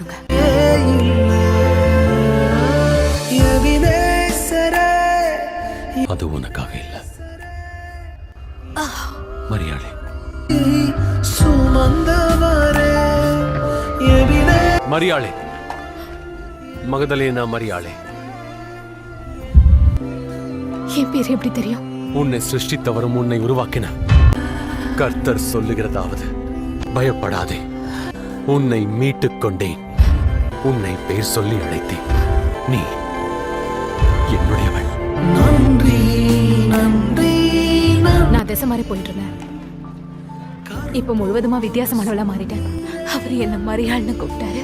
சொல்லுங்க. அது உனக்காக இல்ல மரியாளே. மரியாளே, மகதலேனா மரியாளே. என் பேர் எப்படி தெரியும்? உன்னை சிருஷ்டித்தவரும் உன்னை உருவாக்கின கர்த்தர் சொல்லுகிறதாவது, பயப்படாதே, உன்னை மீட்டுக் கொண்டேன், உன்னை பேர் சொல்லி அழைத்தேன், நீ என்னுடையவள். நான் திசை மாறி போயிட்டு இருந்தேன். இப்ப முழுவதுமா வித்தியாசமானவளா மாறிட்டேன். அவர் என்ன மரியாள்னு கூப்பிட்டாரு.